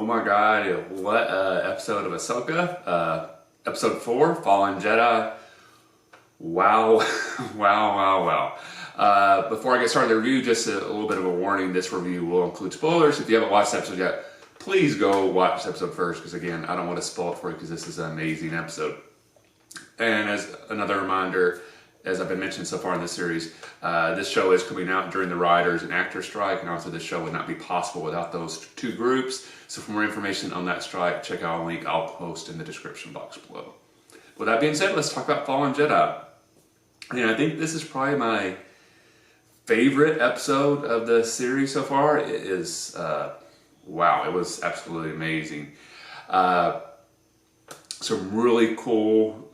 my God, what episode of Ahsoka. Episode 4, Fallen Jedi. Wow, wow. Before I get started with the review, just a little bit of a warning. This review will include spoilers. If you haven't watched the episode yet, please go watch the episode first, because again, I don't want to spoil it for you, because this is an amazing episode. And as another reminder, as I've been mentioning so far in this series, this show is coming out during the writers and actors strike, and also this show would not be possible without those two groups. So for more information on that strike, check out a link I'll post in the description box below. With that being said, let's talk about Fallen Jedi. And I think this is probably my favorite episode of the series so far. It is, wow, it was absolutely amazing. Some really cool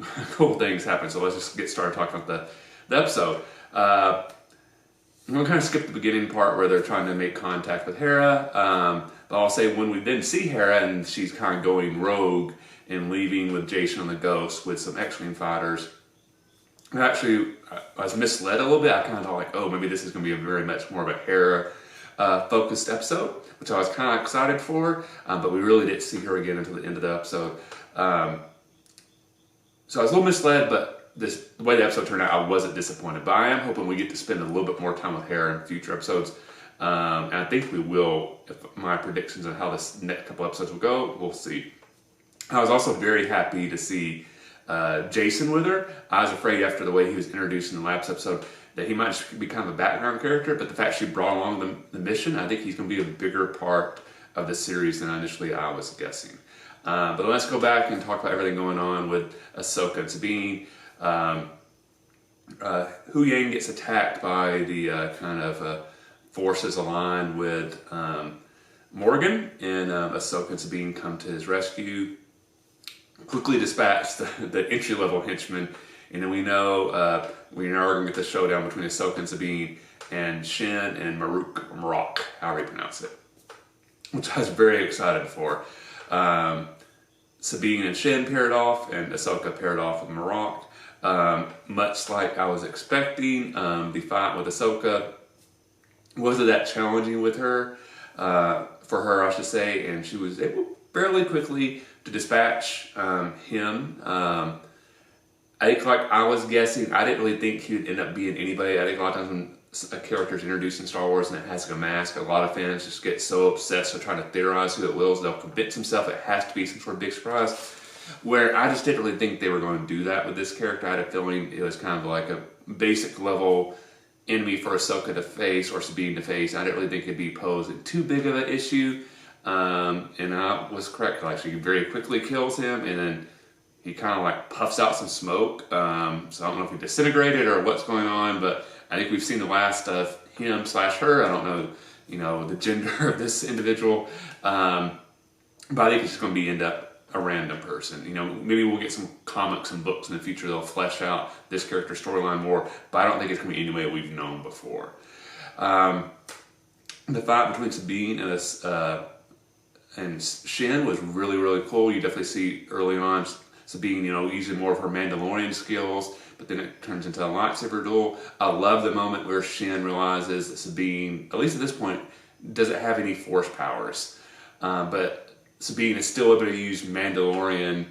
things happen. So let's just get started talking about the episode. I'm going to kind of skip the beginning part where they're trying to make contact with Hera. But I'll say when we then see Hera and she's kind of going rogue and leaving with Jason and the Ghost with some X-Wing fighters. Actually, I was misled a little bit. I kind of thought like, oh, maybe this is going to be a very much more of a Hera focused episode, which I was kind of excited for. But we really didn't see her again until the end of the episode. So I was a little misled, but the way the episode turned out, I wasn't disappointed. But I am hoping we get to spend a little bit more time with Hera in future episodes. And I think we will. If my predictions on how this next couple episodes will go, we'll see. I was also very happy to see Jason with her. I was afraid after the way he was introduced in the last episode that he might just be kind of a background character, but the fact she brought along the mission, I think he's going to be a bigger part of the series than initially I was guessing. But let's go back and talk about everything going on with Ahsoka and Sabine. Hu Yang gets attacked by the forces aligned with Morgan, and Ahsoka and Sabine come to his rescue, quickly dispatch the entry-level henchmen, and then we know we are going to get the showdown between Ahsoka and Sabine and Shin and Marok, however you pronounce it, which I was very excited for. Sabine and Shin paired off, and Ahsoka paired off with Marok. Much like I was expecting, the fight with Ahsoka wasn't that challenging with her, for her, I should say, and she was able fairly quickly to dispatch him. I think, like I was guessing, I didn't really think he would end up being anybody. I think a lot of times when a character is introduced in Star Wars and it has like a mask, a lot of fans just get so obsessed with trying to theorize who it will, they'll convince themselves it has to be some sort of big surprise. Where I just didn't really think they were going to do that with this character. I had a feeling it was kind of like a basic level enemy for Ahsoka to face or Sabine to face. I didn't really think it'd be posing too big of an issue. And I was correct. Like, she very quickly kills him, and then he kind of like puffs out some smoke. So I don't know if he disintegrated or what's going on, but I think we've seen the last of him/her. I don't know, the gender of this individual. But I think it's going to end up a random person. Maybe we'll get some comics and books in the future that'll flesh out this character's storyline more, but I don't think it's going to be any way we've known before. The fight between Sabine and Shin was really, really cool. You definitely see early on Sabine, using more of her Mandalorian skills, but then it turns into a lightsaber duel. I love the moment where Shin realizes that Sabine, at least at this point, doesn't have any force powers. But Sabine is still able to use Mandalorian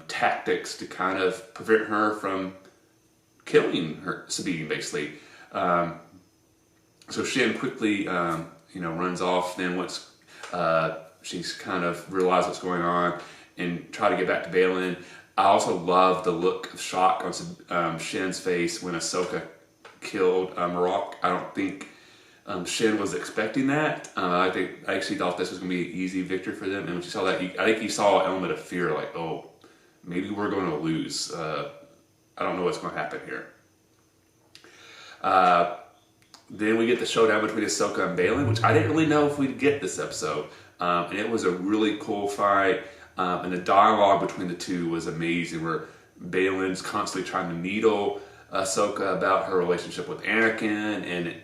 tactics to kind of prevent her from killing Sabine, basically. So Shin quickly, runs off. Then once she's kind of realized what's going on and try to get back to Baylan. I also love the look of shock on Shin's face when Ahsoka killed Marok. I don't think Shin was expecting that. I actually thought this was going to be an easy victory for them. And when she saw that, I think you saw an element of fear, like, oh, maybe we're going to lose. I don't know what's going to happen here. Then we get the showdown between Ahsoka and Baylan, which I didn't really know if we'd get this episode. And it was a really cool fight. And the dialogue between the two was amazing, where Baylan's constantly trying to needle Ahsoka about her relationship with Anakin, and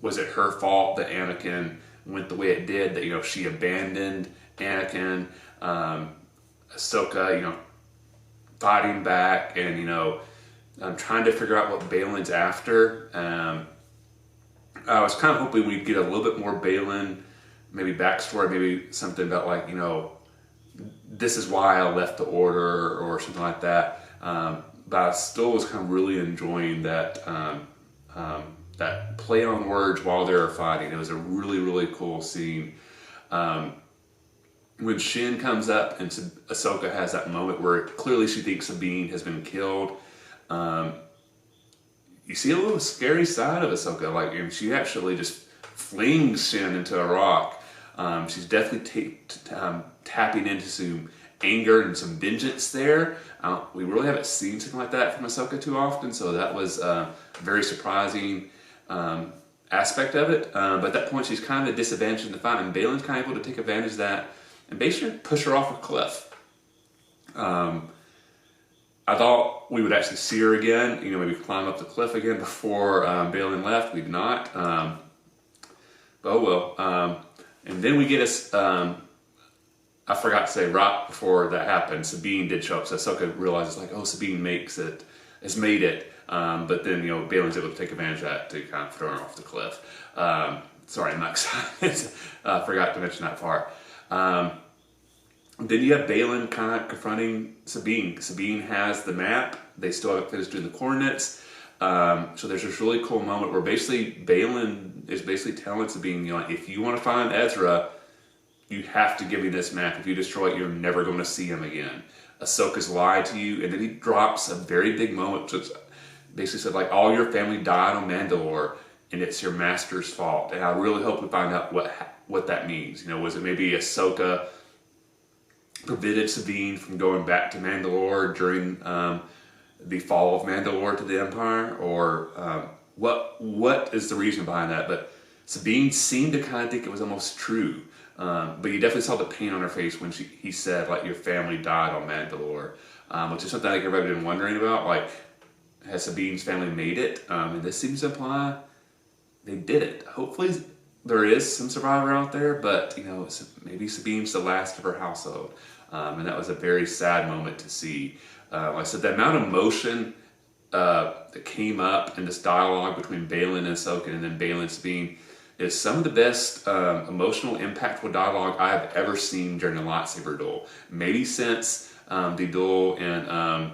was it her fault that Anakin went the way it did, that, she abandoned Anakin. Ahsoka, fighting back and, trying to figure out what Baylan's after. I was kind of hoping we'd get a little bit more Baylan maybe backstory, maybe something about like, you know, this is why I left the order or something like that. But I still was kind of really enjoying that that play on words while they were fighting. It was a really, really cool scene. When Shin comes up and Ahsoka has that moment where clearly she thinks Sabine has been killed, you see a little scary side of Ahsoka. Like, and she actually just flings Shin into a rock. She's definitely tapping into some anger and some vengeance there. We really haven't seen something like that from Ahsoka too often, so that was a very surprising aspect of it. But at that point, she's kind of at a disadvantage in the fight, and Balin's kind of able to take advantage of that and basically push her off a cliff. I thought we would actually see her again, you know, maybe climb up the cliff again before Balin left. We did not. But oh well. And then we get us, I forgot to say right before that happened, Sabine did show up. So Ahsoka realizes like, oh, Sabine has made it. But then, you know, Balin's able to take advantage of that to kind of throw her off the cliff. Sorry, I'm not excited. Forgot to mention that part. Then you have Balin kind of confronting Sabine. Sabine has the map. They still haven't finished doing the coordinates. So there's this really cool moment where basically Balin is basically telling Sabine, you know, if you want to find Ezra, you have to give me this map. If you destroy it, you're never going to see him again. Ahsoka's lied to you. And then he drops a very big moment, which basically said, like, all your family died on Mandalore, and it's your master's fault. And I really hope we find out what that means. You know, was it maybe Ahsoka prevented Sabine from going back to Mandalore during the fall of Mandalore to the Empire, or what is the reason behind that? But Sabine seemed to kind of think it was almost true, but you definitely saw the pain on her face when he said, like, your family died on Mandalore, which is something I think everybody's been wondering about. Like, has Sabine's family made it? And this seems to imply they did it. Hopefully there is some survivor out there, but, you know, maybe Sabine's the last of her household. And that was a very sad moment to see. Like I said, the amount of emotion that came up in this dialogue between Balin and Ahsoka, and then Balin and Sabine, is some of the best emotional, impactful dialogue I've ever seen during a lightsaber duel. Maybe since the duel in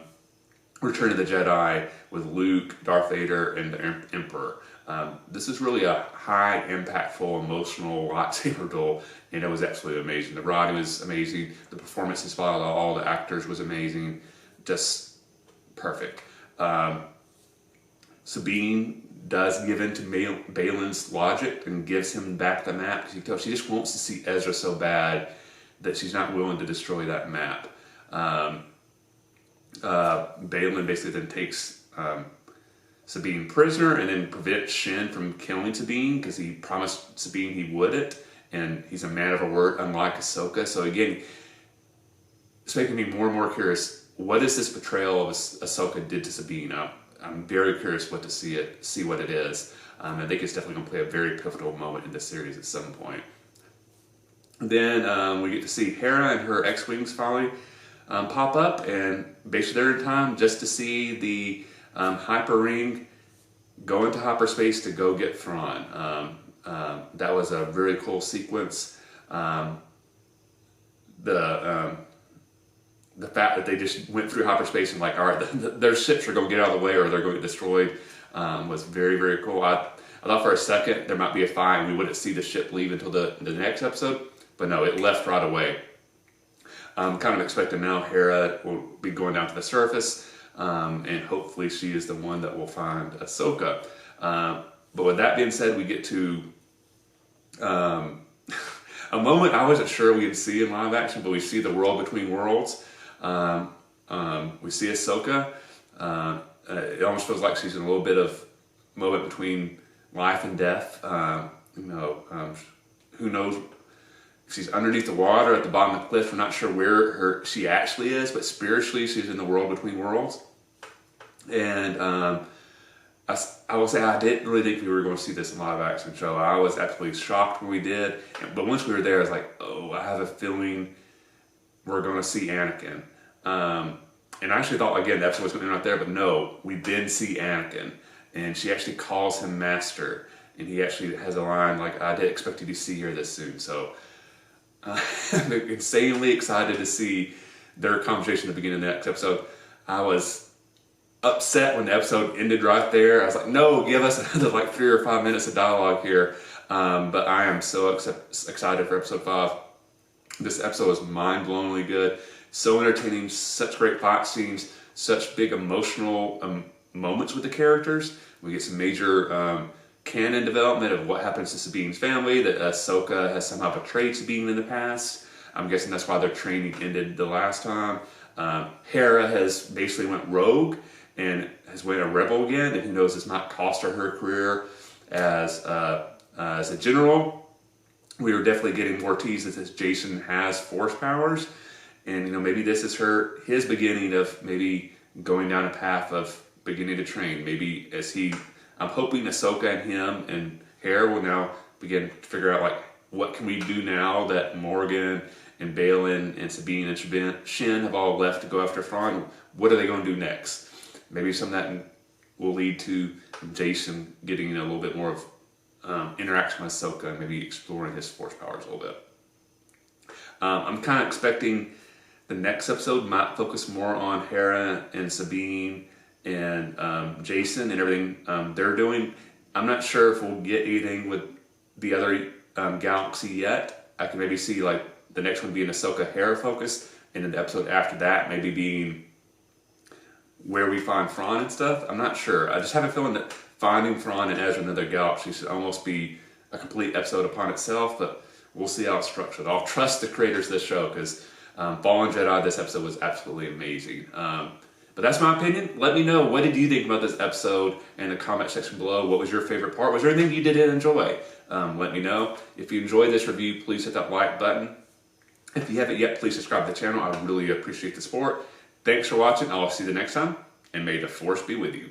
Return of the Jedi with Luke, Darth Vader, and the Emperor. This is really a high, impactful, emotional lightsaber duel, and it was absolutely amazing. The writing was amazing. The performances by all the actors was amazing. Just perfect. Sabine does give in to Balin's logic and gives him back the map, because you can tell she just wants to see Ezra so bad that she's not willing to destroy that map. Balin basically then takes Sabine prisoner and then prevents Shin from killing Sabine, because he promised Sabine he wouldn't, and he's a man of her word, unlike Ahsoka. So again, it's making me more and more curious. What is this betrayal of Ahsoka did to Sabine? I'm very curious to see what it is. I think it's definitely going to play a very pivotal moment in this series at some point. Then we get to see Hera and her X-Wings finally pop up, and basically they're in time just to see the hyper ring go into hyperspace to go get Thrawn. That was a very cool sequence. The fact that they just went through hyperspace and like, all right, their ships are going to get out of the way or they're going to get destroyed, was very, very cool. I thought for a second there might be a fight and we wouldn't see the ship leave until the next episode, but no, it left right away. I'm kind of expecting now Hera will be going down to the surface, and hopefully she is the one that will find Ahsoka. But with that being said, we get to a moment I wasn't sure we'd see in live action, but we see the world between worlds. We see Ahsoka. It almost feels like she's in a little bit of moment between life and death. Who knows? She's underneath the water at the bottom of the cliff. We're not sure where she actually is, but spiritually she's in the world between worlds. And I will say I didn't really think we were going to see this in live action show. I was absolutely shocked when we did. But once we were there, I was like, oh, I have a feeling we're going to see Anakin. And I actually thought, again, that's what's going on right there. But no, we did see Anakin. And she actually calls him Master. and he actually has a line like, "I didn't expect you to see her this soon." So I'm insanely excited to see their conversation at the beginning of the next episode. I was upset when the episode ended right there. I was like, no, give us another like 3 or 5 minutes of dialogue here. But I am so excited for episode 5. This episode was mind-blowingly good. So entertaining, such great fight scenes, such big emotional moments with the characters. We get some major canon development of what happens to Sabine's family, that Ahsoka has somehow betrayed Sabine in the past. I'm guessing that's why their training ended the last time. Hera has basically went rogue and has went a rebel again, and who knows, this might cost her career as a general. We were definitely getting more teases as Jason has force powers, and maybe this is his beginning of maybe going down a path of beginning to train. Maybe I'm hoping Ahsoka and him and Hera will now begin to figure out like, what can we do now that Morgan and Balin and Sabine and Shin have all left to go after Thrawn? What are they going to do next? Maybe some of that will lead to Jason getting a little bit more of interaction with Ahsoka and maybe exploring his force powers a little bit. I'm kind of expecting the next episode might focus more on Hera and Sabine and Jason and everything they're doing. I'm not sure if we'll get anything with the other galaxy yet. I can maybe see like the next one being Ahsoka Hera focus, and then the episode after that maybe being where we find Thrawn and stuff. I'm not sure. I just have a feeling that finding Thrawn and Ezra in another galaxy should almost be a complete episode upon itself, but we'll see how it's structured. I'll trust the creators of this show, because Fallen Jedi, this episode was absolutely amazing. But that's my opinion. Let me know, what did you think about this episode in the comment section below? What was your favorite part? Was there anything you didn't enjoy? Let me know. If you enjoyed this review, please hit that like button. If you haven't yet, please subscribe to the channel. I really appreciate the support. Thanks for watching. I'll see you the next time, and may the Force be with you.